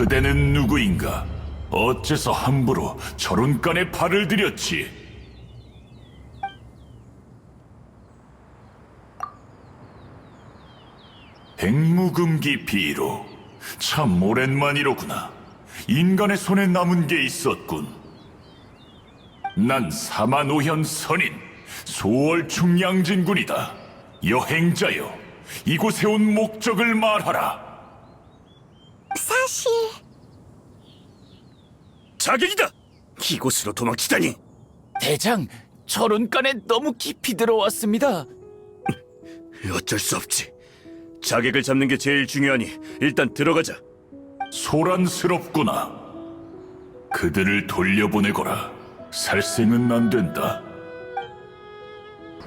그대는 누구인가? 어째서 함부로 저론간에 발을 들였지? 백무금기 비로. 참 오랜만이로구나. 인간의 손에 남은 게 있었군. 난 사만오현 선인 소월충 양진군이다. 여행자여, 이곳에 온 목적을 말하라. 사실 자객이다! 이곳으로 도망치다니! 대장, 저론간에 너무 깊이 들어왔습니다. 어쩔 수 없지. 자객을 잡는 게 제일 중요하니 일단 들어가자. 소란스럽구나. 그들을 돌려보내거라. 살생은 안 된다.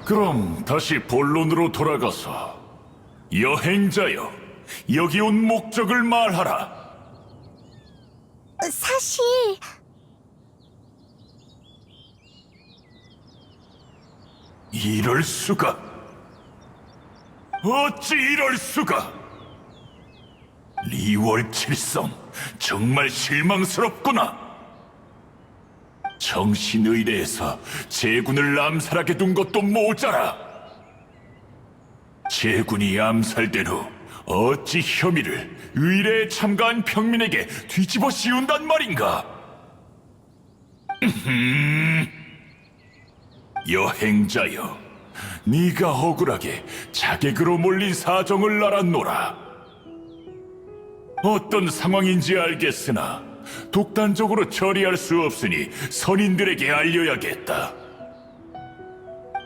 그럼 다시 본론으로 돌아가서 여행자여, 여기 온 목적을 말하라. 사실 이럴 수가. 어찌 이럴 수가. 리월칠성, 정말 실망스럽구나. 정신의례에서 제군을 암살하게 둔 것도 모자라. 제군이 암살된 후 어찌 혐의를 의례에 참가한 평민에게 뒤집어 씌운단 말인가? 여행자여, 네가 억울하게 자객으로 몰린 사정을 알았노라. 어떤 상황인지 알겠으나 독단적으로 처리할 수 없으니 선인들에게 알려야겠다.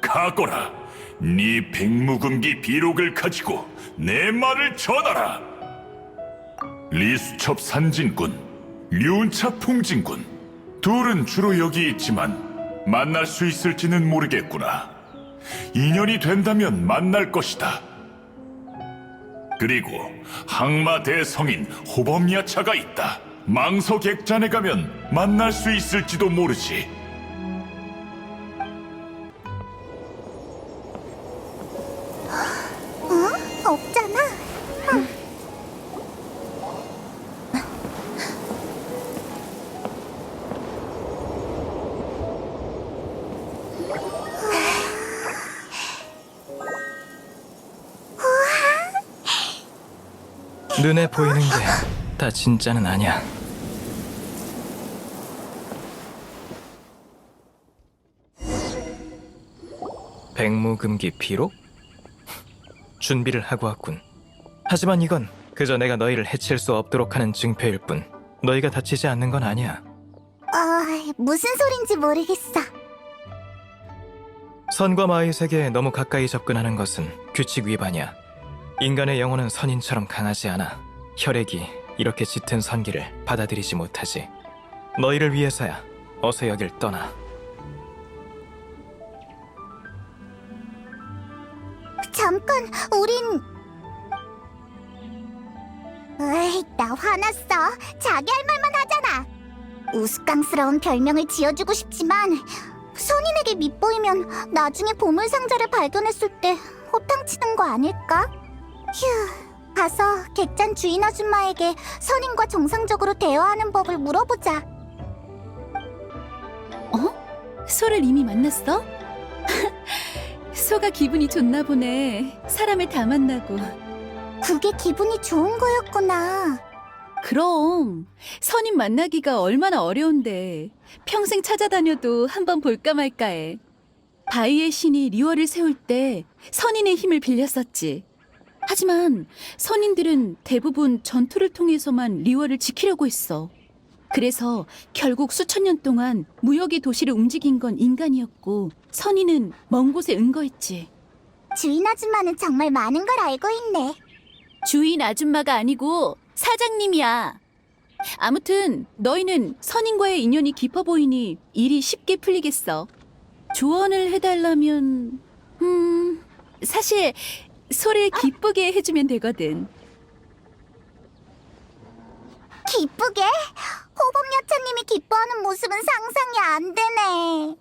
가거라. 네 백무금기 비록을 가지고 내 말을 전하라. 리수첩 산진군, 류운차 풍진군, 둘은 주로 여기 있지만 만날 수 있을지는 모르겠구나. 인연이 된다면 만날 것이다. 그리고 항마 대성인 호범야차가 있다. 망서객잔에 가면 만날 수 있을지도 모르지. 없잖아. 눈에 보이는 게 다 진짜는 아니야. 백무금기 비록? 준비를 하고 왔군. 하지만 이건 그저 내가 너희를 해칠 수 없도록 하는 증표일 뿐 너희가 다치지 않는 건 아니야. 무슨 소린지 모르겠어. 선과 마의 세계에 너무 가까이 접근하는 것은 규칙 위반이야. 인간의 영혼은 선인처럼 강하지 않아. 혈액이 이렇게 짙은 선기를 받아들이지 못하지. 너희를 위해서야. 어서 여길 떠나. 잠깐, 우린... 에이, 나 화났어. 자기 할 말만 하잖아. 우스꽝스러운 별명을 지어주고 싶지만 선인에게 밉보이면 나중에 보물상자를 발견했을 때 호탕치는 거 아닐까? 휴, 가서 객잔 주인 아줌마에게 선인과 정상적으로 대화하는 법을 물어보자. 소를 이미 만났어? 소가 기분이 좋나 보네. 사람을 다 만나고. 그게 기분이 좋은 거였구나. 그럼 선인 만나기가 얼마나 어려운데 평생 찾아다녀도 한번 볼까 말까 해. 바위의 신이 리월을 세울 때 선인의 힘을 빌렸었지. 하지만 선인들은 대부분 전투를 통해서만 리월을 지키려고 했어. 그래서 결국 수천 년 동안 무역의 도시를 움직인 건 인간이었고 선인은 먼 곳에 은거했지. 주인 아줌마는 정말 많은 걸 알고 있네. 주인 아줌마가 아니고 사장님이야. 아무튼 너희는 선인과의 인연이 깊어 보이니 일이 쉽게 풀리겠어. 조언을 해달라면 사실 소를 기쁘게 해주면 되거든. 기쁘게? 호범여차님이 기뻐하는 모습은 상상이 안 되네.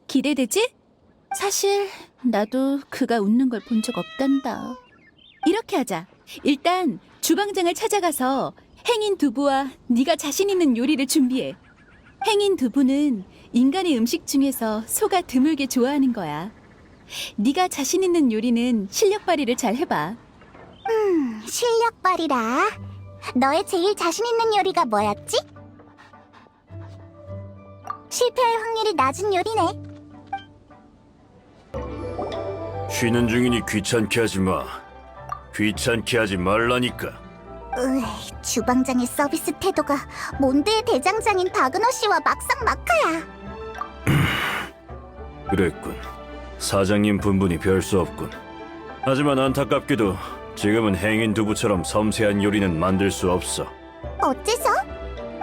기대되지? 사실 나도 그가 웃는 걸 본 적 없단다. 이렇게 하자. 일단 주방장을 찾아가서 행인 두부와 네가 자신 있는 요리를 준비해. 행인 두부는 인간의 음식 중에서 소가 드물게 좋아하는 거야. 네가 자신 있는 요리는 실력 발휘를 잘 해봐. 실력 발휘라. 너의 제일 자신 있는 요리가 뭐였지? 실패할 확률이 낮은 요리네. 쉬는 중이니 귀찮게 하지 마. 귀찮게 하지 말라니까. 주방장의 서비스 태도가 몬드의 대장장인 바그너 씨와 막상막하야. 그랬군. 사장님 분분히 별 수 없군. 하지만 안타깝게도 지금은 행인 두부처럼 섬세한 요리는 만들 수 없어. 어째서?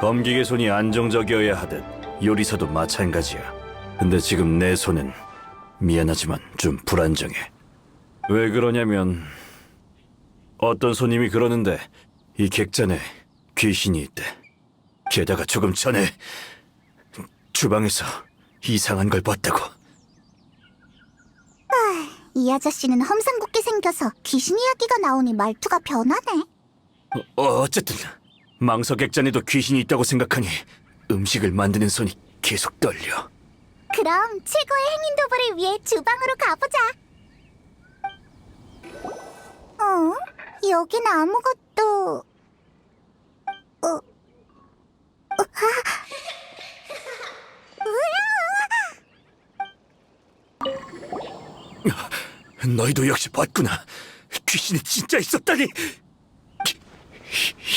검기계 손이 안정적이어야 하듯 요리사도 마찬가지야. 근데 지금 내 손은 미안하지만 좀 불안정해. 왜 그러냐면 어떤 손님이 그러는데 이 객잔에 귀신이 있대. 게다가 조금 전에 주방에서 이상한 걸 봤다고. 이 아저씨는 험상궂게 생겨서 귀신 이야기가 나오니 말투가 변하네. 어쨌든 망서 객잔에도 귀신이 있다고 생각하니 음식을 만드는 손이 계속 떨려. 그럼 최고의 행인 도부를 위해 주방으로 가보자. 여긴 아무것도... 너희도 역시 봤구나. 귀신이 진짜 있었다니.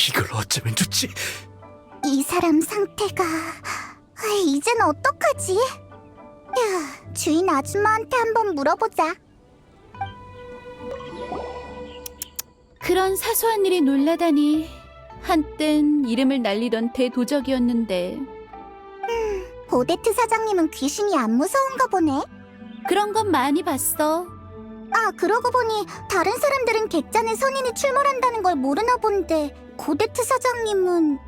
이걸 어쩌면 좋지? 이 사람 상태가... 이젠 어떡하지? 주인 아줌마한테 한번 물어보자. 그런 사소한 일에 놀라다니. 한땐 이름을 날리던 대도적이었는데. 보데트 사장님은 귀신이 안 무서운가 보네. 그런 건 많이 봤어. 그러고 보니 다른 사람들은 객잔에 선인이 출몰한다는 걸 모르나 본데 고데트 사장님은...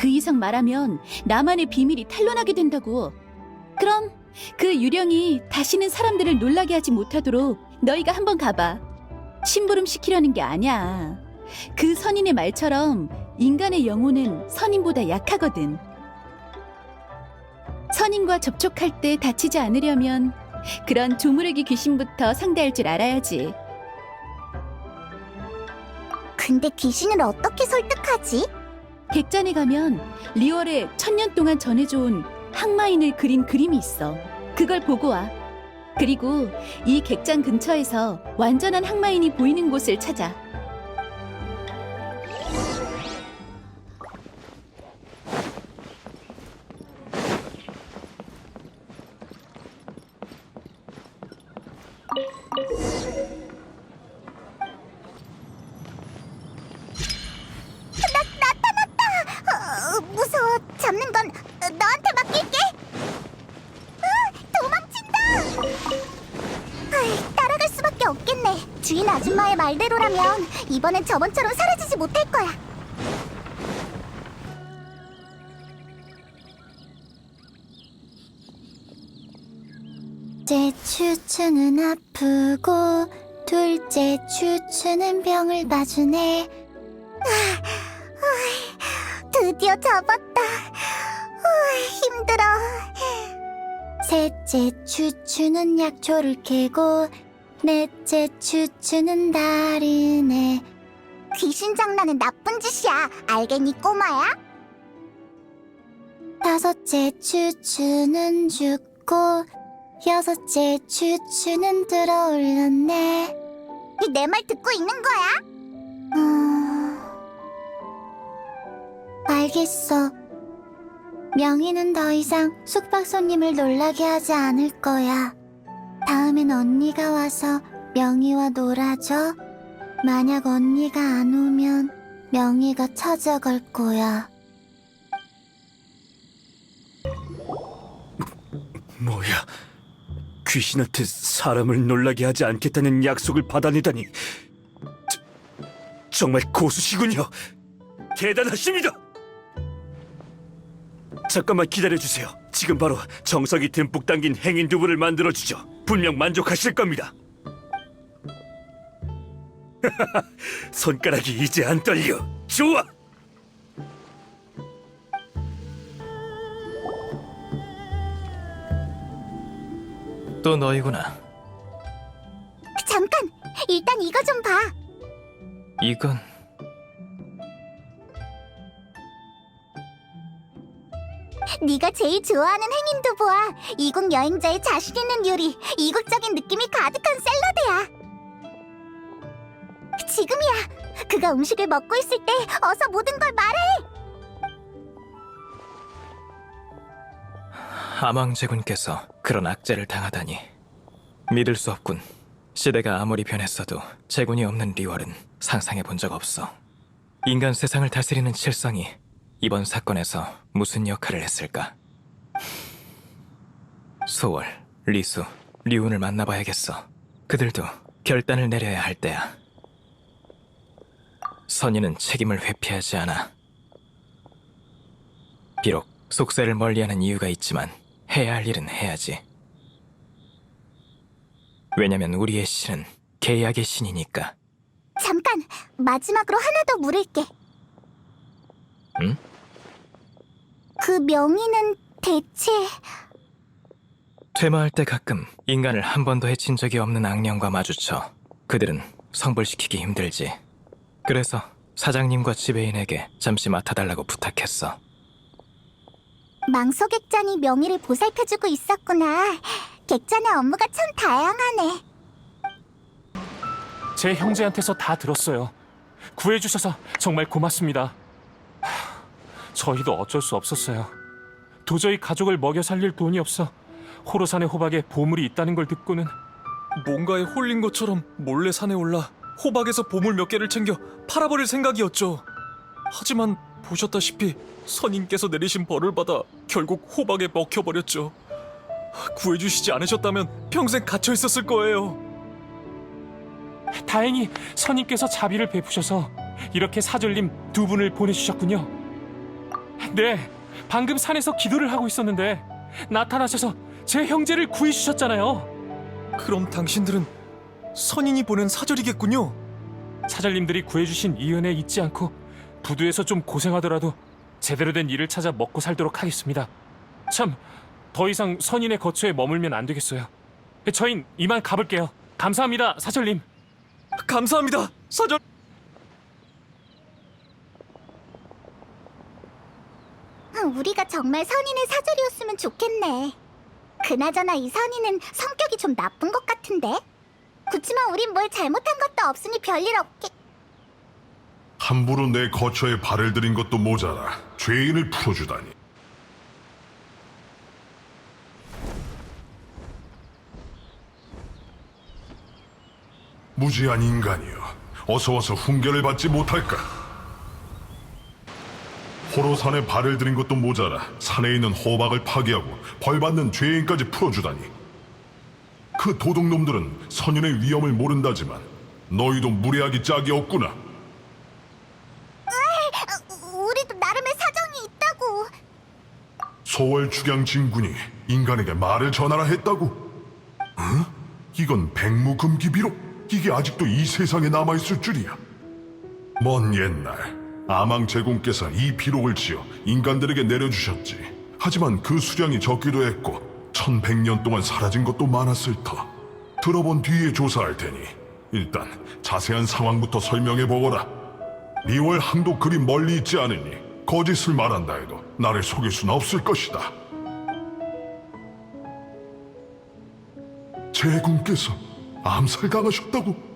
그 이상 말하면 나만의 비밀이 탄로나게 된다고. 그럼 그 유령이 다시는 사람들을 놀라게 하지 못하도록 너희가 한번 가봐. 심부름 시키려는 게 아니야. 그 선인의 말처럼 인간의 영혼은 선인보다 약하거든. 선인과 접촉할 때 다치지 않으려면 그런 조무르기 귀신부터 상대할 줄 알아야지. 근데 귀신을 어떻게 설득하지? 객잔에 가면 리월에 1000년 동안 전해져온 항마인을 그린 그림이 있어. 그걸 보고 와. 그리고 이 객잔 근처에서 완전한 항마인이 보이는 곳을 찾아. 무서워. 잡는 건 너한테 맡길게. 도망친다. 따라갈 수밖에 없겠네. 주인 아줌마의 말대로라면 이번엔 저번처럼 사라지지 못할 거야. 제 추추는 아프고 둘째 추추는 병을 봐주네. 드디어 잡았다. 힘들어. 셋째 추추는 약초를 캐고 넷째 추추는 다리네. 귀신 장난은 나쁜 짓이야. 알겠니 꼬마야? 다섯째 추추는 죽고 여섯째 추추는 들어올렸네. 내 말 듣고 있는 거야? 알겠어. 명희는 더 이상 숙박 손님을 놀라게 하지 않을 거야. 다음엔 언니가 와서 명희와 놀아줘. 만약 언니가 안 오면 명희가 찾아갈 거야. 뭐야? 귀신한테 사람을 놀라게 하지 않겠다는 약속을 받아내다니. 정말 고수시군요. 대단하십니다. 잠깐만 기다려주세요. 지금 바로 정석이 듬뿍 담긴 행인 두부를 만들어주죠. 분명 만족하실 겁니다. 손가락이 이제 안 떨려. 좋아. 또 너희구나. 잠깐! 일단 이거 좀 봐! 이건 네가 제일 좋아하는 행인 두부와 이국 여행자의 자신 있는 요리, 이국적인 느낌이 가득한 샐러드야. 지금이야! 그가 음식을 먹고 있을 때 어서 모든 걸 말해! 아망제군께서 그런 악재를 당하다니 믿을 수 없군. 시대가 아무리 변했어도 제군이 없는 리월은 상상해 본 적 없어. 인간 세상을 다스리는 칠성이 이번 사건에서 무슨 역할을 했을까? 소월, 리수, 리운을 만나봐야겠어. 그들도 결단을 내려야 할 때야. 선인은 책임을 회피하지 않아. 비록 속세를 멀리하는 이유가 있지만 해야 할 일은 해야지. 왜냐면 우리의 신은 계약의 신이니까. 잠깐! 마지막으로 하나 더 물을게. 응? 그 명의는 대체... 퇴마할 때 가끔 인간을 한 번도 해친 적이 없는 악령과 마주쳐. 그들은 성불시키기 힘들지. 그래서 사장님과 지배인에게 잠시 맡아달라고 부탁했어. 망소 객잔이 명의를 보살펴주고 있었구나. 객잔의 업무가 참 다양하네. 제 형제한테서 다 들었어요. 구해주셔서 정말 고맙습니다. 저희도 어쩔 수 없었어요. 도저히 가족을 먹여 살릴 돈이 없어 호로산의 호박에 보물이 있다는 걸 듣고는 뭔가에 홀린 것처럼 몰래 산에 올라 호박에서 보물 몇 개를 챙겨 팔아버릴 생각이었죠. 하지만 보셨다시피 선인께서 내리신 벌을 받아 결국 호박에 먹혀버렸죠. 구해주시지 않으셨다면 평생 갇혀 있었을 거예요. 다행히 선인께서 자비를 베푸셔서 이렇게 사절님 두 분을 보내주셨군요. 네, 방금 산에서 기도를 하고 있었는데 나타나셔서 제 형제를 구해주셨잖아요. 그럼 당신들은 선인이 보낸 사절이겠군요. 사절님들이 구해주신 이 은혜 잊지 않고 부두에서 좀 고생하더라도 제대로 된 일을 찾아 먹고 살도록 하겠습니다. 참, 더 이상 선인의 거처에 머물면 안 되겠어요. 저흰 이만 가볼게요. 감사합니다, 사절님. 감사합니다, 사절. 우리가 정말 선인의 사절이었으면 좋겠네. 그나저나 이 선인은 성격이 좀 나쁜 것 같은데? 그치만 우린 뭘 잘못한 것도 없으니 별일 없겠... 함부로 내 거처에 발을 들인 것도 모자라 죄인을 풀어주다니. 무지한 인간이여, 어서 와서 훈계를 받지 못할까? 호로산에 발을 들인 것도 모자라 산에 있는 호박을 파괴하고 벌받는 죄인까지 풀어주다니. 그 도둑놈들은 선인의 위험을 모른다지만 너희도 무례하기 짝이 없구나. 우리도 나름의 사정이 있다고. 소월 축양 진군이 인간에게 말을 전하라 했다고? 응? 이건 백무금기비록? 이게 아직도 이 세상에 남아있을 줄이야. 먼 옛날 아망 제공께서 이 비록을 지어 인간들에게 내려주셨지. 하지만 그 수량이 적기도 했고 1100년 동안 사라진 것도 많았을 터. 들어본 뒤에 조사할 테니 일단 자세한 상황부터 설명해보거라. 리월 항도 그리 멀리 있지 않으니 거짓을 말한다 해도 나를 속일 수는 없을 것이다. 제군께서 암살당하셨다고?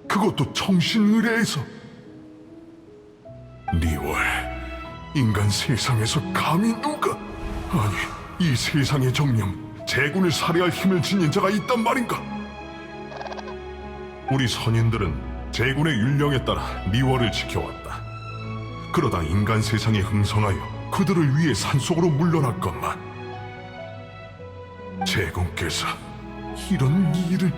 그것도 청신의뢰에서. 리월, 인간 세상에서 감히 누가? 아니, 이 세상의 정령 제군을 살해할 힘을 지닌 자가 있단 말인가? 우리 선인들은 제군의 율령에 따라 리월을 지켜왔다. 그러다 인간 세상이 흥성하여 그들을 위해 산속으로 물러났건만 제군께서 이런 일을...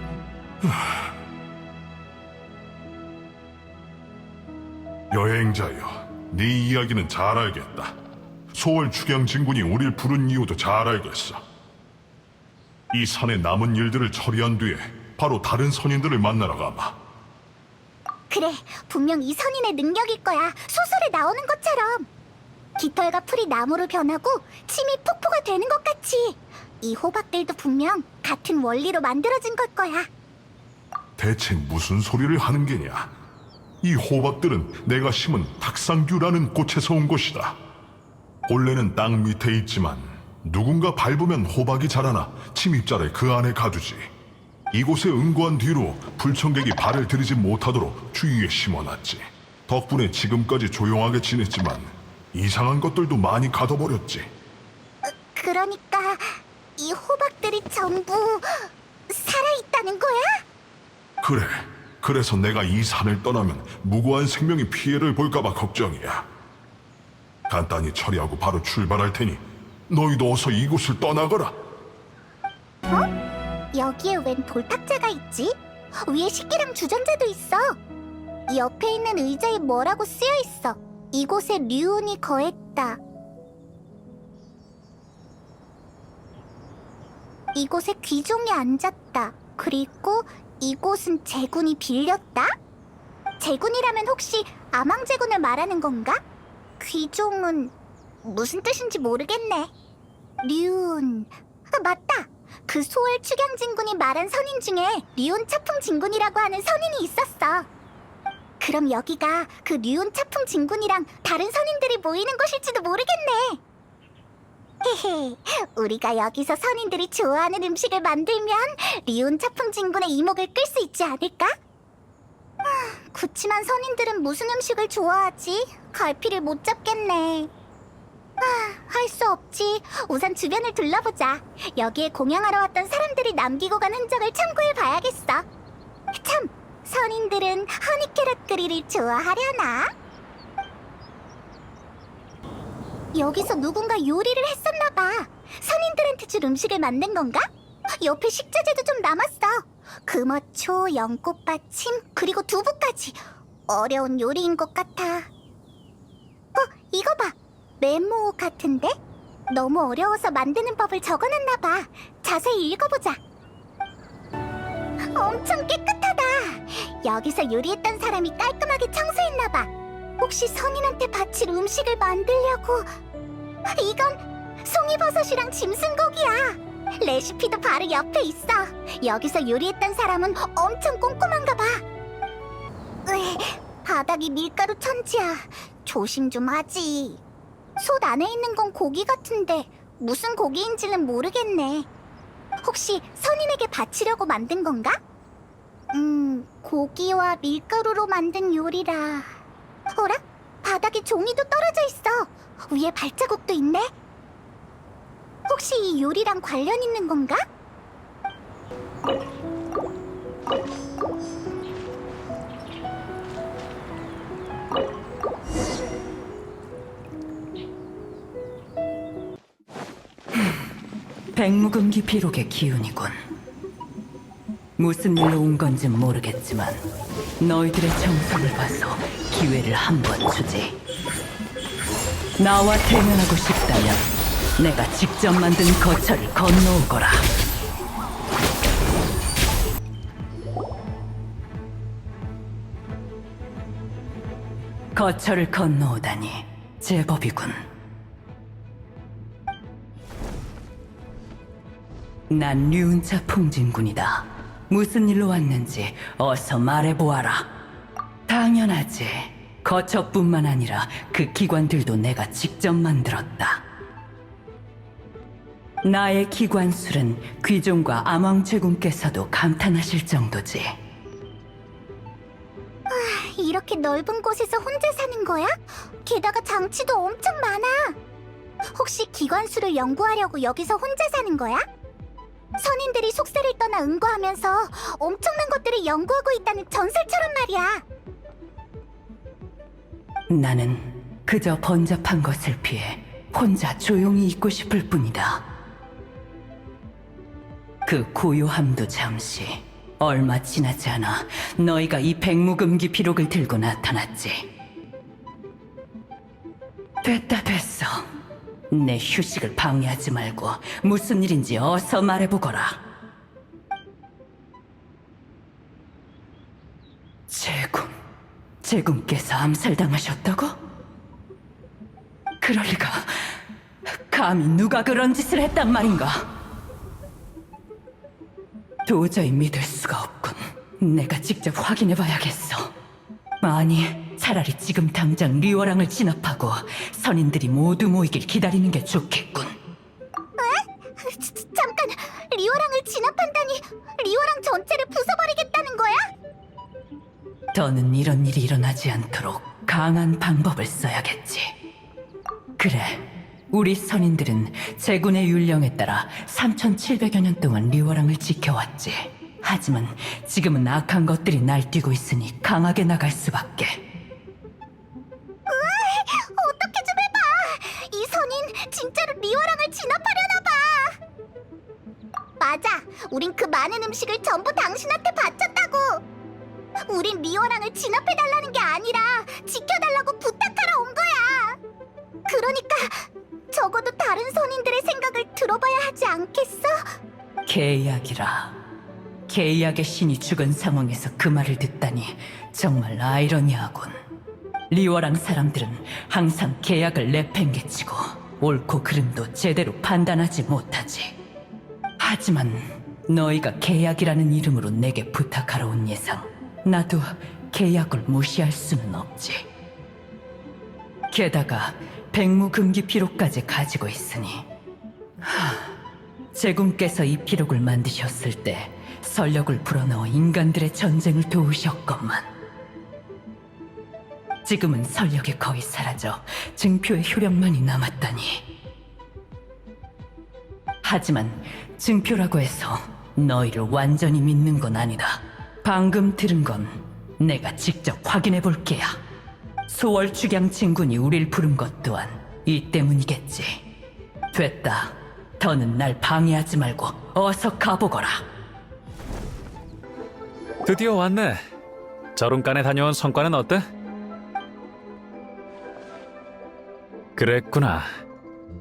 여행자여, 네 이야기는 잘 알겠다. 소월 축양 진군이 우릴 부른 이유도 잘 알겠어. 이 산의 남은 일들을 처리한 뒤에 바로 다른 선인들을 만나러 가봐. 그래, 분명 이 선인의 능력일 거야. 소설에 나오는 것처럼. 깃털과 풀이 나무로 변하고 침이 폭포가 되는 것 같이. 이 호박들도 분명 같은 원리로 만들어진 걸 거야. 대체 무슨 소리를 하는 게냐? 이 호박들은 내가 심은 탁상규라는 꽃에서 온 것이다. 본래는 땅 밑에 있지만 누군가 밟으면 호박이 자라나 침입자를 그 안에 가두지. 이곳에 응고한 뒤로 불청객이 발을 들이지 못하도록 주위에 심어놨지. 덕분에 지금까지 조용하게 지냈지만 이상한 것들도 많이 가둬버렸지. 그러니까 이 호박들이 전부 살아있다는 거야? 그래. 그래서 내가 이 산을 떠나면 무고한 생명이 피해를 볼까봐 걱정이야. 간단히 처리하고 바로 출발할 테니 너희도 어서 이곳을 떠나거라. 여기에 웬 돌탁자가 있지? 위에 식기랑 주전자도 있어. 옆에 있는 의자에 뭐라고 쓰여 있어. 이곳에 류운이 거했다. 이곳에 귀종이 앉았다. 그리고 이곳은 제군이 빌렸다? 제군이라면 혹시 아망제군을 말하는 건가? 귀종은 무슨 뜻인지 모르겠네. 류운... 맞다! 그 소월 축양진군이 말한 선인 중에 류운 차풍진군이라고 하는 선인이 있었어. 그럼 여기가 그 류운 차풍진군이랑 다른 선인들이 모이는 곳일지도 모르겠네. 헤헤, 우리가 여기서 선인들이 좋아하는 음식을 만들면 류운 차풍진군의 이목을 끌 수 있지 않을까? 그치만 선인들은 무슨 음식을 좋아하지? 갈피를 못 잡겠네. 할 수 없지. 우선 주변을 둘러보자. 여기에 공양하러 왔던 사람들이 남기고 간 흔적을 참고해 봐야겠어. 참, 선인들은 허니캐럿 그릴을 좋아하려나? 여기서 누군가 요리를 했었나 봐. 선인들한테 줄 음식을 만든 건가? 옆에 식자재도 좀 남았어. 금어초, 연꽃받침, 그리고 두부까지. 어려운 요리인 것 같아. 이거 봐. 메모 같은데? 너무 어려워서 만드는 법을 적어놨나 봐. 자세히 읽어보자. 엄청 깨끗하다. 여기서 요리했던 사람이 깔끔하게 청소했나 봐. 혹시 선인한테 바칠 음식을 만들려고... 이건 송이버섯이랑 짐승고기야. 레시피도 바로 옆에 있어. 여기서 요리했던 사람은 엄청 꼼꼼한가 봐. 바닥이 밀가루 천지야. 조심 좀 하지. 솥 안에 있는 건 고기 같은데 무슨 고기인지는 모르겠네. 혹시 선인에게 바치려고 만든 건가? 고기와 밀가루로 만든 요리라. 어라? 바닥에 종이도 떨어져 있어. 위에 발자국도 있네. 혹시 이 요리랑 관련 있는 건가? 백무금기 비록의 기운이군. 무슨 일로 온 건진 모르겠지만 너희들의 정성을 봐서 기회를 한 번 주지. 나와 대면하고 싶다면 내가 직접 만든 거처를 건너오거라. 거처를 건너오다니 제법이군. 난 류운차 풍진군이다. 무슨 일로 왔는지 어서 말해보아라. 당연하지. 거처뿐만 아니라 그 기관들도 내가 직접 만들었다. 나의 기관술은 귀종과 암왕제군께서도 감탄하실 정도지. 이렇게 넓은 곳에서 혼자 사는 거야? 게다가 장치도 엄청 많아. 혹시 기관수를 연구하려고 여기서 혼자 사는 거야? 선인들이 속세를 떠나 응고하면서 엄청난 것들을 연구하고 있다는 전설처럼 말이야. 나는 그저 번잡한 것을 피해 혼자 조용히 있고 싶을 뿐이다. 그 고요함도 잠시, 얼마 지나지 않아 너희가 이 백무금기 비록을 들고 나타났지. 됐어. 내 휴식을 방해하지 말고 무슨 일인지 어서 말해보거라. 제군께서 암살당하셨다고? 그럴 리가. 감히 누가 그런 짓을 했단 말인가? 도저히 믿을 수가 없군. 내가 직접 확인해봐야겠어. 아니, 차라리 지금 당장 리워랑을 진압하고 선인들이 모두 모이길 기다리는 게 좋겠군. 잠깐, 리오랑을 진압한다니 리오랑 전체를 부숴버리겠다는 거야? 더는 이런 일이 일어나지 않도록 강한 방법을 써야겠지. 그래, 우리 선인들은 제군의 율령에 따라 3700여 년 동안 리워랑을 지켜왔지. 하지만 지금은 악한 것들이 날뛰고 있으니 강하게 나갈 수밖에. 어떻게 좀 해봐. 이 선인 진짜로 리오랑을 진압하려나 봐. 맞아, 우린 그 많은 음식을 전부 당신한테 바쳤다고. 우린 리오랑을 진압해달라는 게 아니라 지켜달라고 부탁하러 온 거야. 그러니까 적어도 다른 선인들의 생각을 들어봐야 하지 않겠어? 계약이라. 계약의 신이 죽은 상황에서 그 말을 듣다니 정말 아이러니하군. 리워랑 사람들은 항상 계약을 내팽개치고 옳고 그름도 제대로 판단하지 못하지. 하지만 너희가 계약이라는 이름으로 내게 부탁하러 온 예상, 나도 계약을 무시할 수는 없지. 게다가 백무금기 피록까지 가지고 있으니 제군께서 이 피록을 만드셨을 때 설력을 불어넣어 인간들의 전쟁을 도우셨건만 지금은 설력이 거의 사라져 증표의 효력만이 남았다니. 하지만 증표라고 해서 너희를 완전히 믿는 건 아니다. 방금 들은 건 내가 직접 확인해 볼게야. 소월 축양 진군이 우릴 부른 것 또한 이 때문이겠지. 됐다. 더는 날 방해하지 말고 어서 가보거라. 드디어 왔네. 저룬간에 다녀온 성과는 어때? 그랬구나.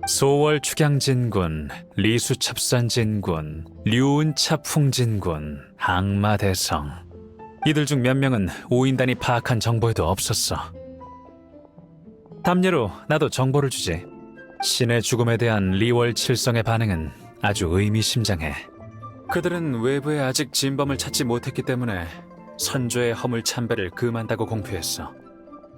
소월 축양진군, 리수첩산진군, 류은차풍진군, 항마대성. 이들 중 몇 명은 오인단이 파악한 정보에도 없었어. 담례로 나도 정보를 주지. 신의 죽음에 대한 리월 칠성의 반응은 아주 의미심장해. 그들은 외부에 아직 진범을 찾지 못했기 때문에 선조의 허물 참배를 금한다고 공표했어.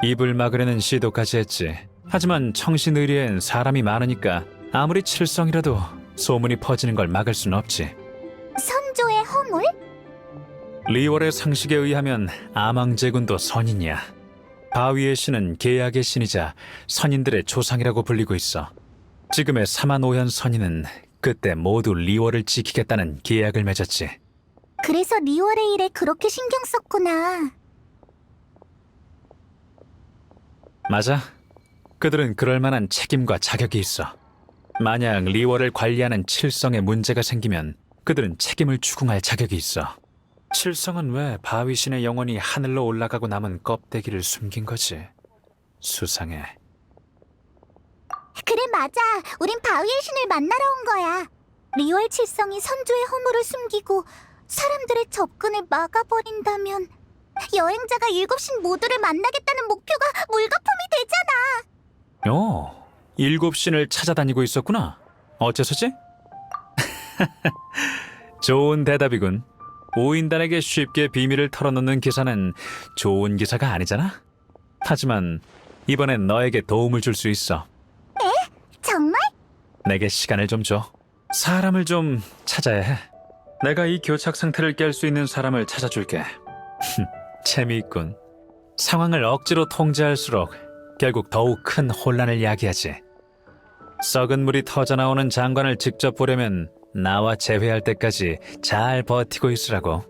입을 막으려는 시도까지 했지. 하지만 청신의리엔 사람이 많으니까 아무리 칠성이라도 소문이 퍼지는 걸 막을 순 없지. 선조의 허물? 리월의 상식에 의하면 아망제군도 선인이야. 바위의 신은 계약의 신이자 선인들의 조상이라고 불리고 있어. 지금의 사만오현 선인은 그때 모두 리월을 지키겠다는 계약을 맺었지. 그래서 리월의 일에 그렇게 신경 썼구나. 맞아. 그들은 그럴 만한 책임과 자격이 있어. 만약 리월을 관리하는 칠성에 문제가 생기면 그들은 책임을 추궁할 자격이 있어. 칠성은 왜 바위신의 영혼이 하늘로 올라가고 남은 껍데기를 숨긴 거지? 수상해. 그래, 맞아. 우린 바위의 신을 만나러 온 거야. 리월 칠성이 선조의 허물을 숨기고 사람들의 접근을 막아버린다면 여행자가 7신 모두를 만나겠다는 목표가 물거품이 되잖아. 일곱 신을 찾아다니고 있었구나. 어째서지? 좋은 대답이군. 오인단에게 쉽게 비밀을 털어놓는 기사는 좋은 기사가 아니잖아? 하지만 이번엔 너에게 도움을 줄 수 있어. 정말? 내게 시간을 좀 줘. 사람을 좀 찾아야 해. 내가 이 교착 상태를 깰 수 있는 사람을 찾아줄게. 재미있군. 상황을 억지로 통제할수록 결국 더욱 큰 혼란을 야기하지. 썩은 물이 터져나오는 장관을 직접 보려면 나와 재회할 때까지 잘 버티고 있으라고.